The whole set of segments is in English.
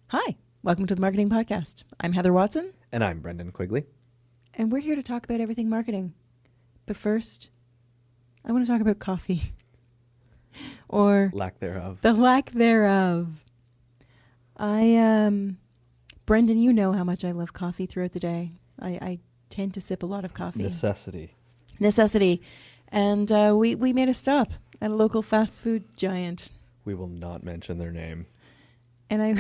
Hi, welcome to the Marketing Podcast. I'm Heather Watson. And I'm Brendan Quigley. And we're here to talk about everything marketing. But first, I want to talk about coffee. Or lack thereof. The lack thereof. Brendan, you know how much I love coffee throughout the day. I tend to sip a lot of coffee. Necessity. And we made a stop at a local fast food giant. We will not mention their name. And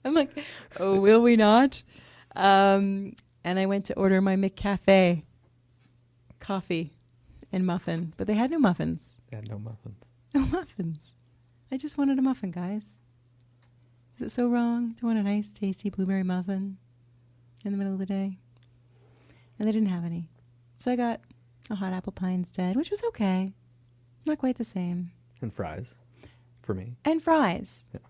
I'm like, oh, will we not? And I went to order my McCafe coffee and muffin, but they had no muffins. They had no muffins. No muffins. I just wanted a muffin, guys. Is it so wrong to want a nice, tasty blueberry muffin in the middle of the day? And they didn't have any. So I got a hot apple pie instead, which was okay. Not quite the same. And fries, for me. And fries. Yeah.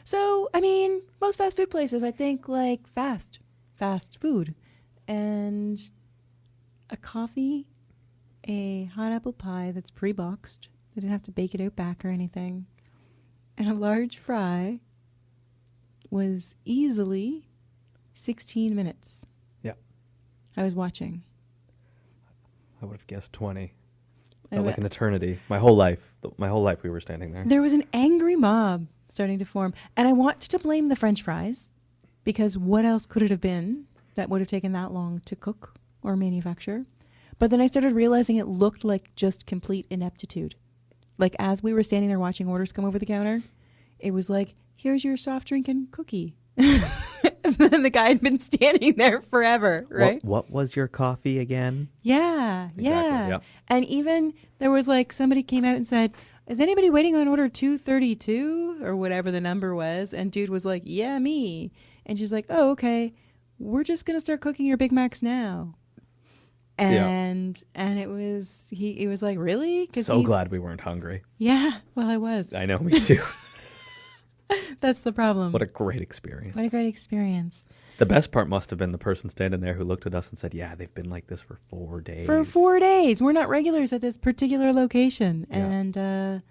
So, I mean, most fast food places, I think, like fast food. And a coffee, a hot apple pie that's pre-boxed. They didn't have to bake it out back or anything. And a large fry was easily 16 minutes. Yeah. I was watching. I would have guessed 20. Felt like an eternity. My whole life we were standing there. There was an angry mob starting to form. And I want to blame the French fries, because what else could it have been that would have taken that long to cook or manufacture? But then I started realizing it looked like just complete ineptitude. Like, as we were standing there watching orders come over the counter, it was like, here's your soft drink and cookie. And then the guy had been standing there forever, right? What was your coffee again? Yeah, exactly, yeah. And even there was like, somebody came out and said, is anybody waiting on order 232 or whatever the number was? And dude was like, yeah, me. And she's like, oh, okay. We're just going to start cooking your Big Macs now. And it was, he was like, really? So glad we weren't hungry. Yeah, well, I was. I know, me too. That's the problem. What a great experience. What a great experience. The best part must have been the person standing there who looked at us and said, yeah, they've been like this for 4 days. For 4 days. We're not regulars at this particular location. Yeah. And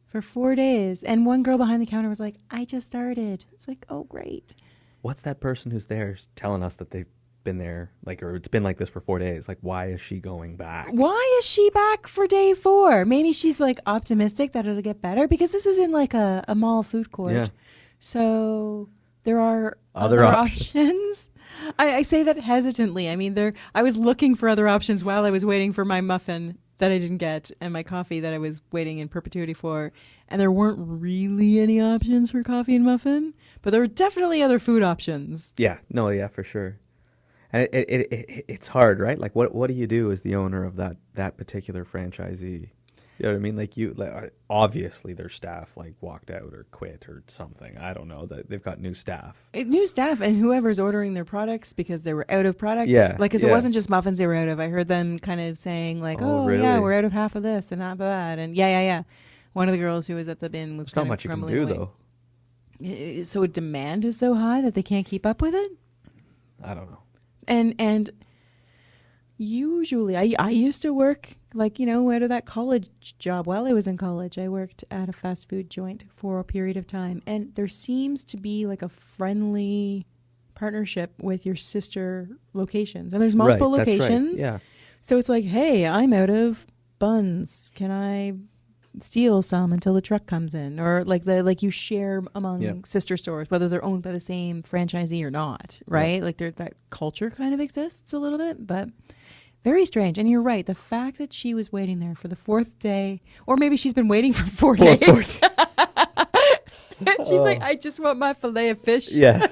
for 4 days. And one girl behind the counter was like, I just started. It's like, oh, great. What's that person who's there telling us that they've been there, like, or it's been like this for 4 days? Like, why is she going back? Why is she back for day 4? Maybe she's like optimistic that it'll get better, because this is in like a mall food court. Yeah. So there are other options. I say that hesitantly. I mean, I was looking for other options while I was waiting for my muffin that I didn't get and my coffee that I was waiting in perpetuity for. And there weren't really any options for coffee and muffin, but there were definitely other food options. Yeah, no, yeah, for sure. And it's hard, right? Like, what do you do as the owner of that particular franchisee? You know what I mean? Like, obviously their staff like walked out or quit or something. I don't know. They've got new staff. New staff, and whoever's ordering their products because they were out of product. Yeah. Like, because it wasn't just muffins they were out of. I heard them kind of saying like, oh really? Yeah, we're out of half of this and half of that. And yeah. One of the girls who was at the bin was kind of crumbling away. There's not much you can do, though. So demand is so high that they can't keep up with it? I don't know. And usually I used to work, like, out of that college job. While I was in college, I worked at a fast food joint for a period of time. And there seems to be like a friendly partnership with your sister locations. And there's multiple locations. Right. Yeah. So it's like, hey, I'm out of buns. Can I steal some until the truck comes in? Or like you share among sister stores, whether they're owned by the same franchisee or not, right? Like that culture kind of exists a little bit, but very strange. And you're right, the fact that she was waiting there for the 4th day, or maybe she's been waiting for 4 days. She's like, I just want my fillet of fish. Yeah.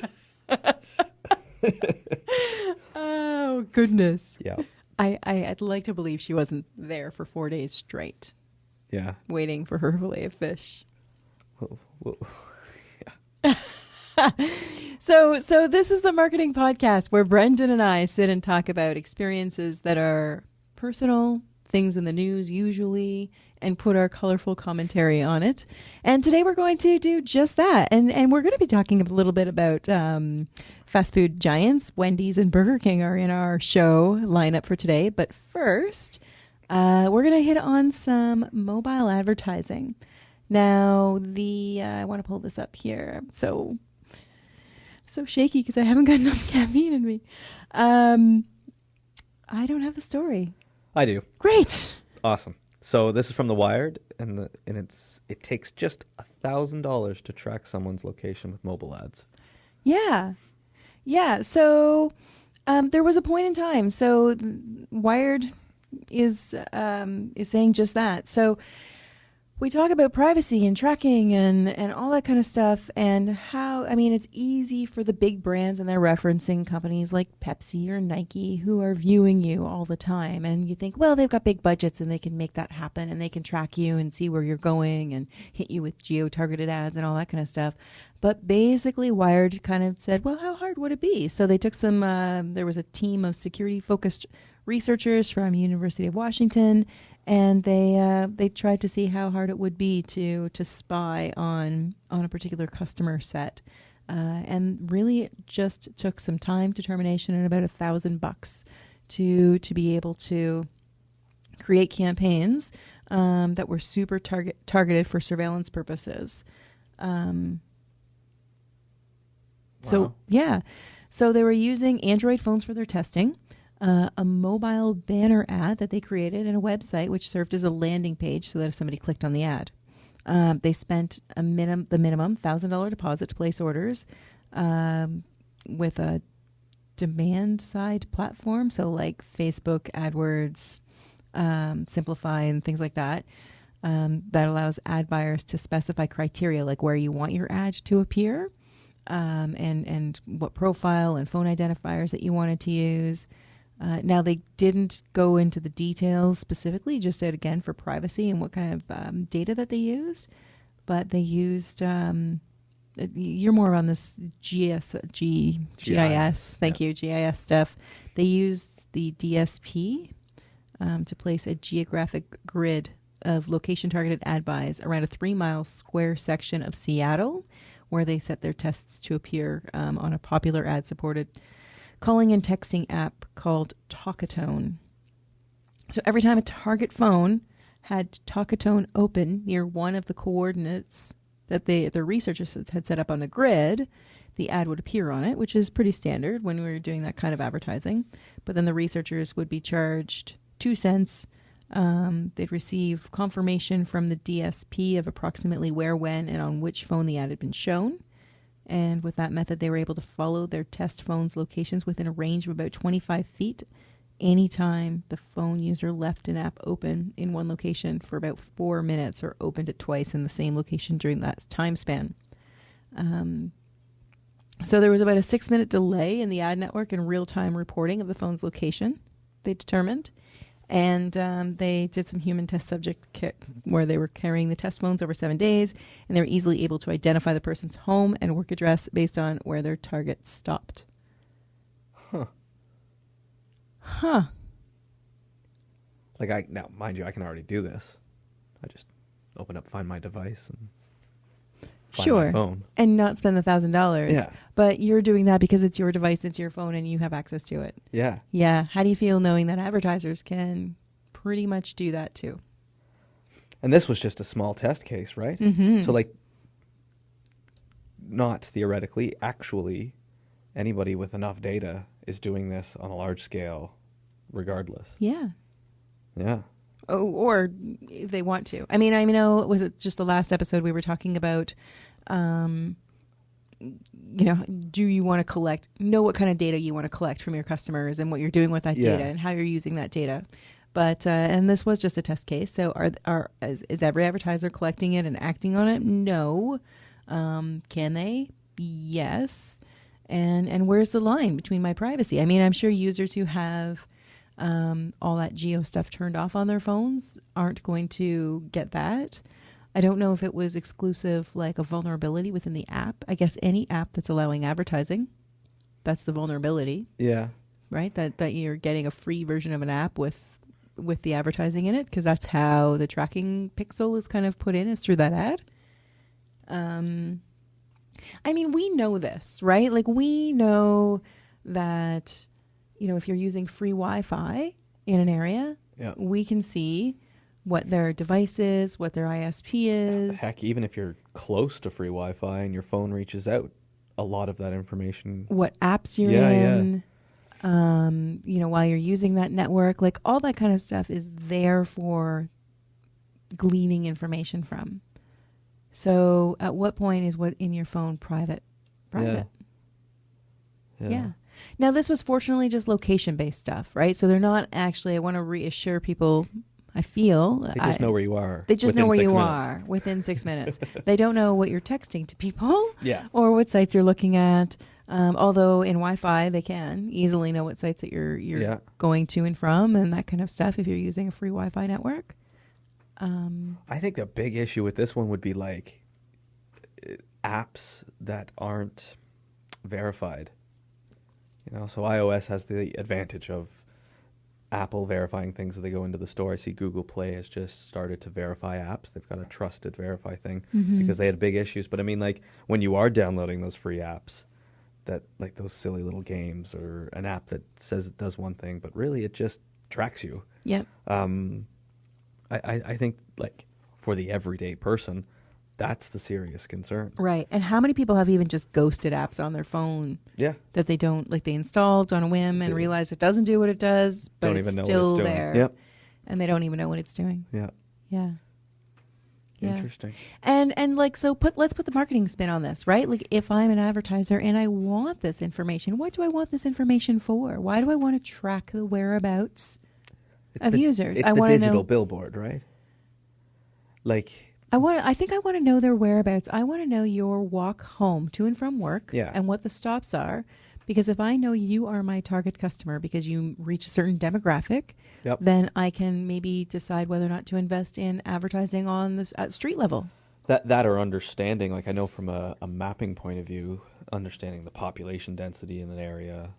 Oh goodness. Yeah. I'd like to believe she wasn't there for 4 days straight. Yeah. Waiting for her fillet of fish. Well, yeah. So this is the Marketing Podcast, where Brendan and I sit and talk about experiences that are personal, things in the news usually, and put our colorful commentary on it. And today we're going to do just that. And we're going to be talking a little bit about fast food giants. Wendy's and Burger King are in our show lineup for today. But first, we're going to hit on some mobile advertising. Now, I want to pull this up here. So so shaky because I haven't got enough caffeine in me. I don't have the story. I do. Great. Awesome. So this is from The Wired, and it takes just $1,000 to track someone's location with mobile ads. Yeah. Yeah. So there was a point in time. So Wired is saying just that. So we talk about privacy and tracking and all that kind of stuff, and how, I mean, it's easy for the big brands, and they're referencing companies like Pepsi or Nike who are viewing you all the time. And you think, well, they've got big budgets and they can make that happen, and they can track you and see where you're going and hit you with geo-targeted ads and all that kind of stuff. But basically, Wired kind of said, well, how hard would it be? So they took some, there was a team of security-focused researchers from University of Washington, and they tried to see how hard it would be to spy on a particular customer set, and really it just took some time, determination, and about $1,000 to be able to create campaigns that were super targeted for surveillance purposes. So yeah, so they were using Android phones for their testing. A mobile banner ad that they created, and a website which served as a landing page so that if somebody clicked on the ad, they spent the minimum $1,000 deposit to place orders with a demand side platform, so like Facebook, AdWords, Simplify, and things like that. That allows ad buyers to specify criteria like where you want your ad to appear, and what profile and phone identifiers that you wanted to use. Now, they didn't go into the details specifically, just said, again, for privacy and what kind of data that they used. But they used, you're more on this GIS. Thank you, GIS stuff. They used the DSP to place a geographic grid of location-targeted ad buys around a 3-mile square section of Seattle, where they set their tests to appear on a popular ad-supported calling and texting app called Talkatone. So every time a target phone had Talkatone open near one of the coordinates that the researchers had set up on the grid, the ad would appear on it, which is pretty standard when we were doing that kind of advertising. But then the researchers would be charged 2 cents. They'd receive confirmation from the DSP of approximately where, when, and on which phone the ad had been shown. And with that method, they were able to follow their test phone's locations within a range of about 25 feet anytime the phone user left an app open in one location for about 4 minutes or opened it twice in the same location during that time span. So there was about a 6-minute delay in the ad network and real-time reporting of the phone's location, they determined. And they did some human test subject where they were carrying the test phones over 7 days, and they were easily able to identify the person's home and work address based on where their target stopped. Huh. Like, now, mind you, I can already do this. I just open up Find My Device and find my phone. And not spend the $1,000. Yeah. But you're doing that because it's your device, it's your phone, and you have access to it. Yeah. Yeah. How do you feel knowing that advertisers can pretty much do that too? And this was just a small test case, right? Mm-hmm. So, like, not theoretically, actually, anybody with enough data is doing this on a large scale regardless. Yeah. Yeah. Oh, or if they want to. I mean, I know, was it just the last episode we were talking about, do you want to know what kind of data you want to collect from your customers and what you're doing with that data and how you're using that data. But, and this was just a test case. So is every advertiser collecting it and acting on it? No. Can they? Yes. And where's the line between my privacy? I mean, I'm sure users who have all that geo stuff turned off on their phones aren't going to get that. I don't know if it was exclusive, like a vulnerability within the app. I guess any app that's allowing advertising, that's the vulnerability. Yeah. Right? That you're getting a free version of an app with the advertising in it, because that's how the tracking pixel is kind of put in, is through that ad. I mean, we know this, right? Like, we know that, if you're using free Wi-Fi in an area, we can see what their device is, what their ISP is. Heck, even if you're close to free Wi-Fi and your phone reaches out a lot of that information. What apps you're in, while you're using that network, like all that kind of stuff is there for gleaning information from. So at what point is what in your phone private? Yeah. Now, this was fortunately just location-based stuff, right? So they're not actually, I want to reassure people, I feel. They just know where you are. They just know where you are within 6 minutes. They don't know what you're texting to people or what sites you're looking at. Although in Wi-Fi, they can easily know what sites that you're going to and from and that kind of stuff if you're using a free Wi-Fi network. I think the big issue with this one would be like apps that aren't verified. So iOS has the advantage of Apple verifying things as they go into the store. I see Google Play has just started to verify apps. They've got a trusted verify thing because they had big issues. But I mean, like when you are downloading those free apps, that like those silly little games or an app that says it does one thing, but really it just tracks you. Yep. I think like for the everyday person, that's the serious concern. Right. And how many people have even just ghosted apps on their phone? Yeah. That they don't, like they installed on a whim and realize it doesn't do what it does, but don't it's even know still what it's doing. there. Yep. And they don't even know what it's doing. Yeah. Yeah. Interesting. And like, so let's put the marketing spin on this, right? Like if I'm an advertiser and I want this information, what do I want this information for? Why do I want to track the whereabouts of users? It's the digital billboard, right? Like I think I want to know their whereabouts. I want to know your walk home to and from work and what the stops are. Because if I know you are my target customer because you reach a certain demographic, then I can maybe decide whether or not to invest in advertising on this at street level. That or understanding, like I know from a mapping point of view, understanding the population density in an area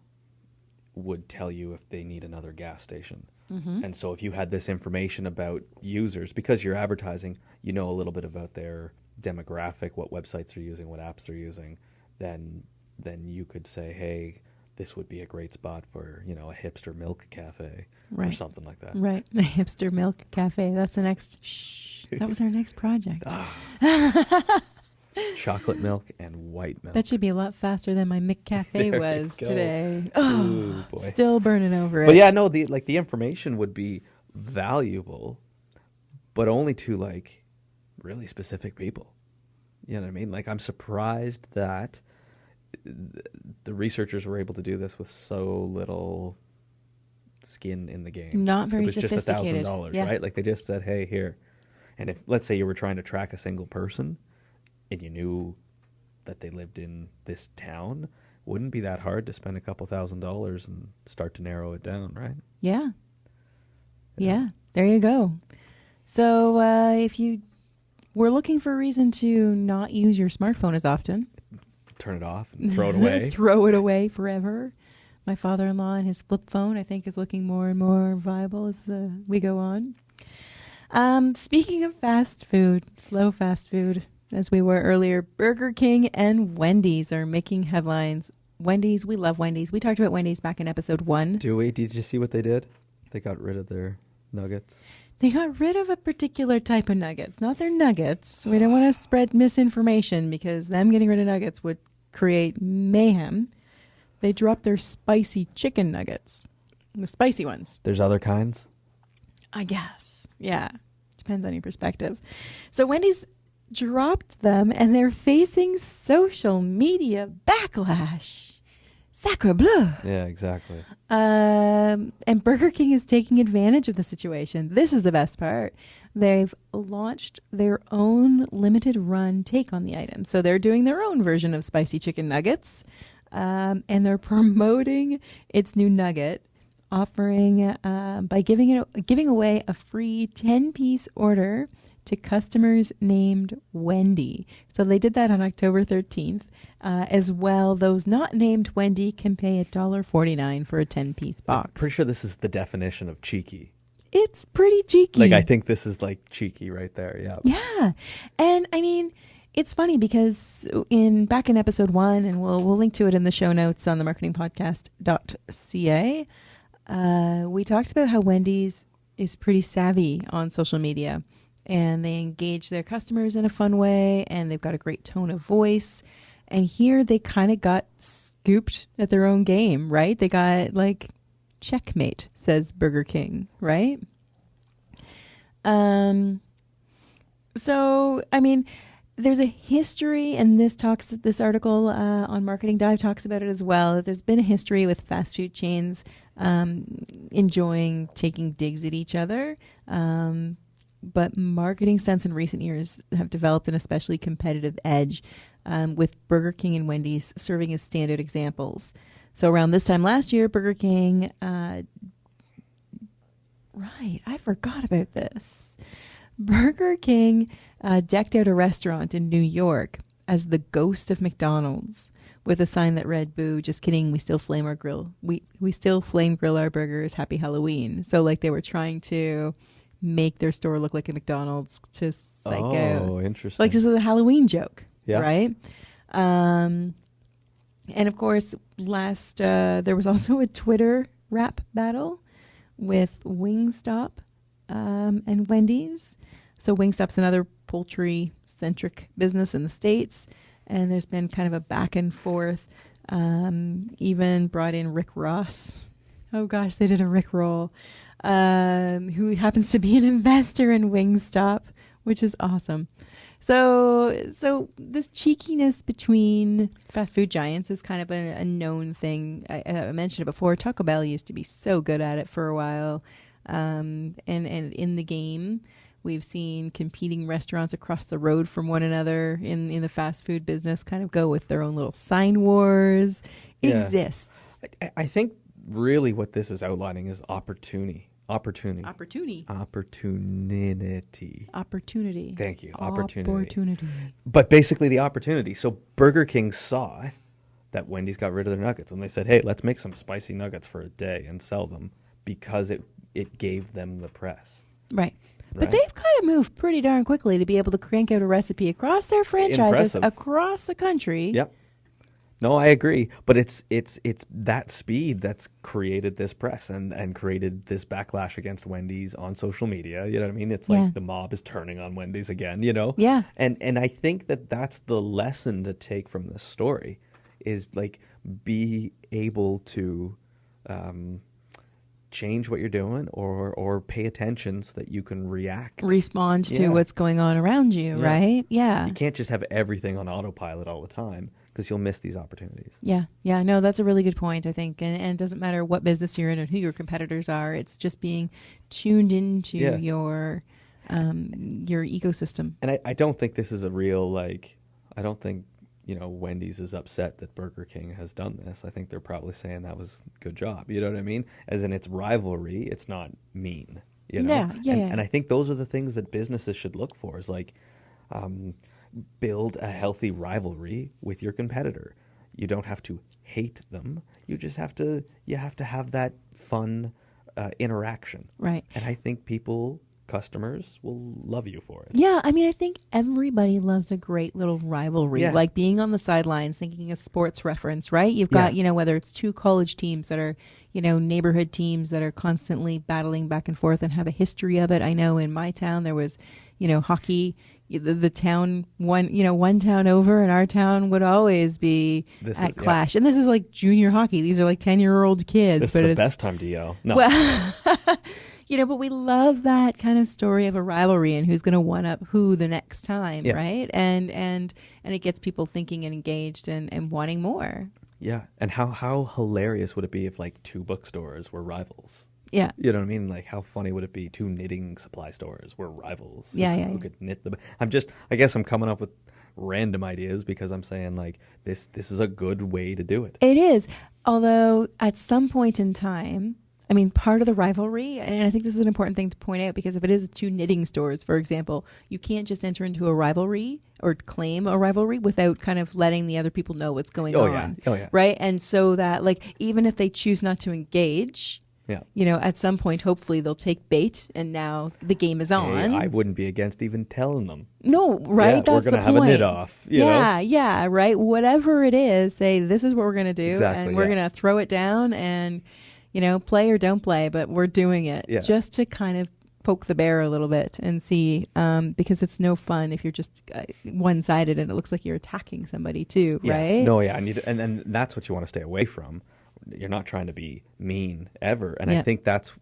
would tell you if they need another gas station. Mm-hmm. And so if you had this information about users, because you're advertising, you know a little bit about their demographic, what websites they're using, what apps they're using, then you could say, hey, this would be a great spot for, a hipster milk cafe or something like that. Right. A hipster milk cafe. That's the next, that was our next project. Chocolate milk and white milk. That should be a lot faster than my McCafe was today. Oh, boy. Still burning over it. But yeah, no, the information would be valuable, but only to like really specific people. You know what I mean? Like I'm surprised that the researchers were able to do this with so little skin in the game. Not very sophisticated. It was just $1,000, right? Like they just said, hey, here. And if, let's say you were trying to track a single person and you knew that they lived in this town, wouldn't be that hard to spend a couple $1,000s and start to narrow it down, right? Yeah. Yeah. There you go. So if you were looking for a reason to not use your smartphone as often, turn it off and throw it away. Throw it away forever. My father-in-law and his flip phone, I think, is looking more and more viable as we go on. Speaking of fast food, slow fast food, as we were earlier, Burger King and Wendy's are making headlines. Wendy's, we love Wendy's. We talked about Wendy's back in episode 1. Do we? Did you see what they did? They got rid of their nuggets. They got rid of a particular type of nuggets, not their nuggets. We don't want to spread misinformation because them getting rid of nuggets would create mayhem. They dropped their spicy chicken nuggets, the spicy ones. There's other kinds? I guess. Yeah. Depends on your perspective. So Wendy's dropped them and they're facing social media backlash. Sacre bleu. Yeah, exactly. And Burger King is taking advantage of the situation. This is the best part. They've launched their own limited run take on the item. So they're doing their own version of spicy chicken nuggets. And they're promoting its new nugget, offering by giving away a free 10-piece order to customers named Wendy. So they did that on October 13th. As well, those not named Wendy can pay $1.49 for a 10-piece box. I'm pretty sure this is the definition of cheeky. It's pretty cheeky. Like, I think this is like cheeky right there. Yeah. Yeah. And I mean, it's funny because back in episode 1, and we'll link to it in the show notes on the marketingpodcast.ca, we talked about how Wendy's is pretty savvy on social media. And they engage their customers in a fun way, and they've got a great tone of voice. And here they kind of got scooped at their own game, right? They got like checkmate, says Burger King, right? So, I mean, there's a history, and this article on Marketing Dive talks about it as well, that there's been a history with fast food chains enjoying taking digs at each other. But marketing stunts in recent years have developed an especially competitive edge, with Burger King and Wendy's serving as standout examples. So around this time last year, Burger King, right, I forgot about this. Burger King decked out a restaurant in New York as the ghost of McDonald's, with a sign that read, "Boo, just kidding, we still flame our grill. We still flame grill our burgers. Happy Halloween." So like they were trying to make their store look like a McDonald's to psych out. Oh, interesting. Like this is a Halloween joke, Yeah. right? And of course, there was also a Twitter rap battle with Wingstop and Wendy's. So Wingstop's another poultry-centric business in the States, and there's been kind of a back and forth. Even brought in Rick Ross. Oh gosh, they did a Rick roll. Who happens to be an investor in Wingstop, which is awesome. So this cheekiness between fast food giants is kind of a known thing. I mentioned it before. Taco Bell used to be so good at it for a while. And in the game, we've seen competing restaurants across the road from one another in the fast food business kind of go with their own little sign wars. Yeah. Exists. I think really what this is outlining is opportunity. Opportunity. Thank you. Opportunity. But basically the opportunity. So Burger King saw that Wendy's got rid of their nuggets, and they said, hey, let's make some spicy nuggets for a day and sell them, because it gave them the press. Right. But they've kind of moved pretty darn quickly to be able to crank out a recipe across their franchises across the country. Yep. No, I agree. But it's that speed that's created this press and created this backlash against Wendy's on social media. You know what I mean? It's like the mob is turning on Wendy's again, you know? Yeah. And I think that's the lesson to take from this story, is like be able to change what you're doing or pay attention so that you can respond to what's going on around you, right? Yeah. You can't just have everything on autopilot all the time, because you'll miss these opportunities. Yeah. No, that's a really good point, I think. And it doesn't matter what business you're in and who your competitors are. It's just being tuned into your ecosystem. And I don't think this is a real, I don't think, Wendy's is upset that Burger King has done this. I think they're probably saying that was a good job. You know what I mean? As in, it's rivalry. It's not mean. You know? And I think those are the things that businesses should look for, is build a healthy rivalry with your competitor. You don't have to hate them. You just have to have that fun interaction. Right. And I think customers will love you for it. Yeah, I mean, I think everybody loves a great little rivalry, like being on the sidelines, thinking a sports reference, right? You've got, whether it's two college teams that are, neighborhood teams that are constantly battling back and forth and have a history of it. I know in my town there was, hockey. The town one town over, and our town would always be at clash. And this is like junior hockey. These are like 10-year-old kids. It's the best time to yell. No. Well, but we love that kind of story of a rivalry and who's going to one up who the next time, right? And it gets people thinking and engaged and wanting more. Yeah. And how hilarious would it be if two bookstores were rivals? Yeah. You know what I mean? How funny would it be? Two knitting supply stores were rivals. Who could knit them? I guess I'm coming up with random ideas because I'm saying this is a good way to do it. It is. Although at some point in time, part of the rivalry, and I think this is an important thing to point out, because if it is two knitting stores, for example, you can't just enter into a rivalry or claim a rivalry without kind of letting the other people know what's going on. Oh, yeah. Right? And so that even if they choose not to engage, at some point, hopefully they'll take bait, and now the game is on. Hey, I wouldn't be against even telling them. No, right? Yeah, that's we're going to have point. a knit off. You know? Yeah, right? Whatever it is, say, this is what we're going to do, and we're going to throw it down and, play or don't play, but we're doing it just to kind of poke the bear a little bit and see, because it's no fun if you're just one-sided and it looks like you're attacking somebody too, right? No, yeah, and that's what you want to stay away from. You're not trying to be mean ever, and I think that's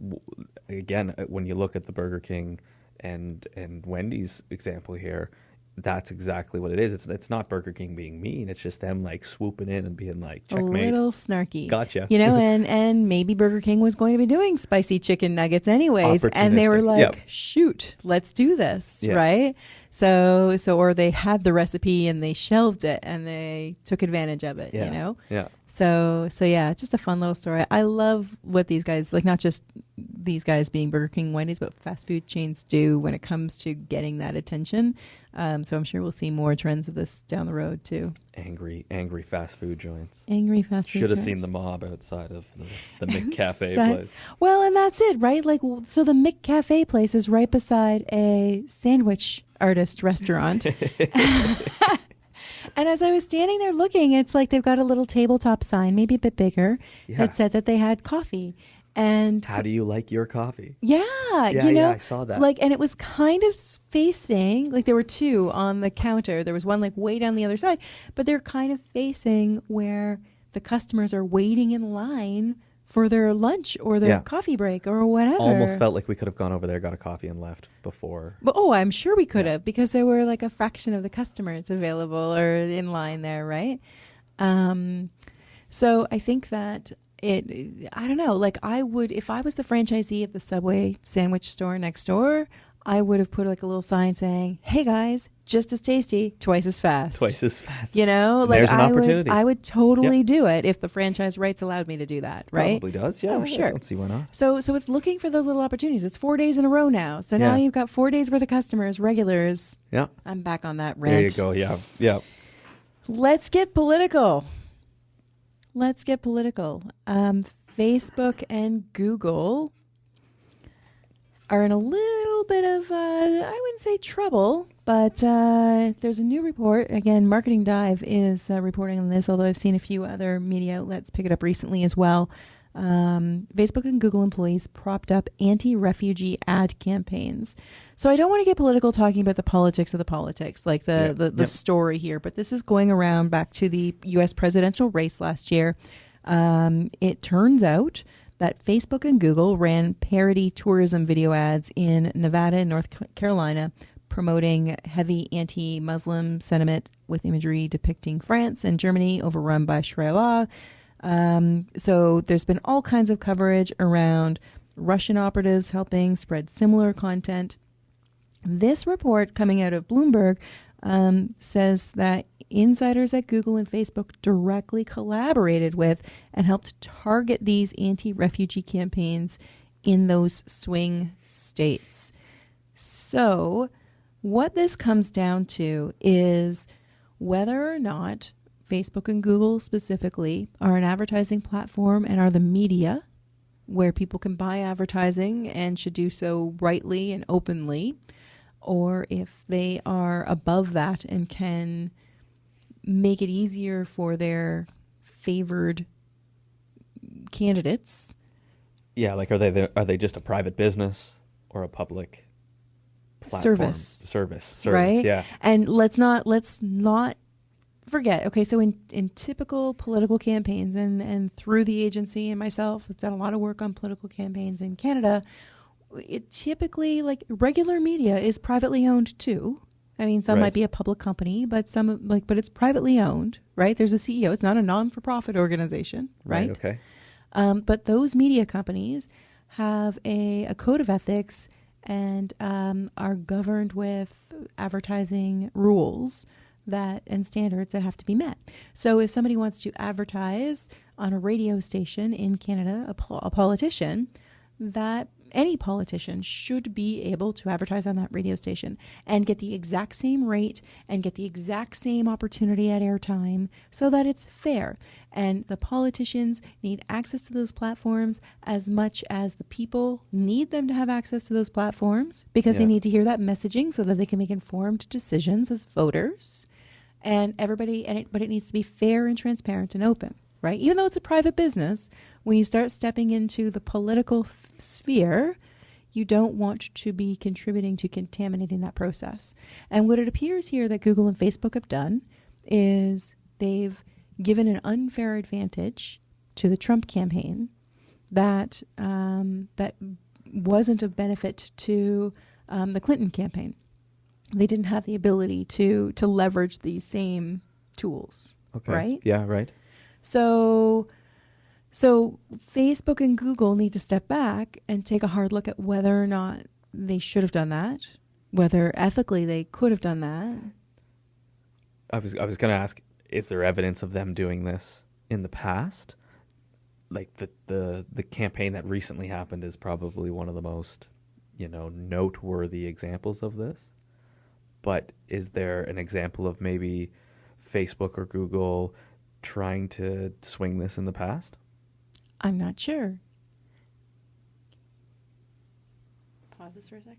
again when you look at the Burger King and Wendy's example here. That's exactly what it is. It's not Burger King being mean. It's just them like swooping in and being like, checkmate. A little snarky. Gotcha. You know, and maybe Burger King was going to be doing spicy chicken nuggets anyways. And they were like, shoot, let's do this. Right? So, or they had the recipe and they shelved it and they took advantage of it, you know? Yeah. So yeah, just a fun little story. I love what these guys, like not just these guys being Burger King, Wendy's, but fast food chains do when it comes to getting that attention. So I'm sure we'll see more trends of this down the road too. Angry fast food joints. Angry fast food Should have joints. seen the mob outside of the McCafe place. Well, and that's it, right? Like, so the McCafe place is right beside a sandwich artist restaurant. And as I was standing there looking, it's like they've got a little tabletop sign, maybe a bit bigger, that said that they had coffee. And how do you like your coffee? Yeah, you know, I saw that. Like, and it was kind of facing, like there were two on the counter. There was one like way down the other side, but they're kind of facing where the customers are waiting in line for their lunch or their coffee break or whatever. Almost felt like we could have gone over there, got a coffee and left before. But I'm sure we could have, because there were like a fraction of the customers available or in line there, right? So I think that I don't know, like I would, if I was the franchisee of the Subway sandwich store next door, I would have put like a little sign saying, hey guys, just as tasty, twice as fast. Twice as fast. You know, and like there's an opportunity. I would totally do it if the franchise rights allowed me to do that, right? Probably does, yeah. Oh, sure. I don't see why not. So it's looking for those little opportunities. It's 4 days in a row now. So now you've got 4 days worth of customers, regulars. Yeah. I'm back on that rant. There you go, yeah. Let's get political. Facebook and Google are in a little bit of, I wouldn't say trouble, but there's a new report. Again, Marketing Dive is reporting on this, although I've seen a few other media outlets pick it up recently as well. Facebook and Google employees propped up anti-refugee ad campaigns. So I don't want to get political talking about the politics of the politics, like the story here, but this is going around back to the U.S. presidential race last year. It turns out that Facebook and Google ran parody tourism video ads in Nevada and North Carolina promoting heavy anti-Muslim sentiment with imagery depicting France and Germany overrun by Sharia law. So there's been all kinds of coverage around Russian operatives helping spread similar content. This report coming out of Bloomberg says that insiders at Google and Facebook directly collaborated with and helped target these anti-refugee campaigns in those swing states. So what this comes down to is whether or not Facebook and Google specifically are an advertising platform and are the media where people can buy advertising and should do so rightly and openly, or if they are above that and can make it easier for their favored candidates. Yeah, like are they just a private business or a public platform? Service, right? Yeah. And let's not forget. Okay, so in typical political campaigns and through the agency and myself, I've done a lot of work on political campaigns in Canada. It typically, like regular media, is privately owned too. I mean, some might be a public company, but but it's privately owned, right? There's a CEO. It's not a non-for-profit organization, right? Okay. But those media companies have a code of ethics and are governed with advertising rules and standards that have to be met. So if somebody wants to advertise on a radio station in Canada, a politician, that any politician should be able to advertise on that radio station and get the exact same rate and get the exact same opportunity at airtime so that it's fair. And the politicians need access to those platforms as much as the people need them to have access to those platforms, because they need to hear that messaging so that they can make informed decisions as voters. And but it needs to be fair and transparent and open, right? Even though it's a private business, when you start stepping into the political sphere, you don't want to be contributing to contaminating that process. And what it appears here that Google and Facebook have done is they've given an unfair advantage to the Trump campaign that that wasn't of benefit to the Clinton campaign. They didn't have the ability to leverage these same tools. Okay. Right? Yeah, right. So Facebook and Google need to step back and take a hard look at whether or not they should have done that, whether ethically they could have done that. I was going to ask, is there evidence of them doing this in the past? Like the campaign that recently happened is probably one of the most, noteworthy examples of this. But is there an example of maybe Facebook or Google trying to swing this in the past? I'm not sure. Pause this for a sec.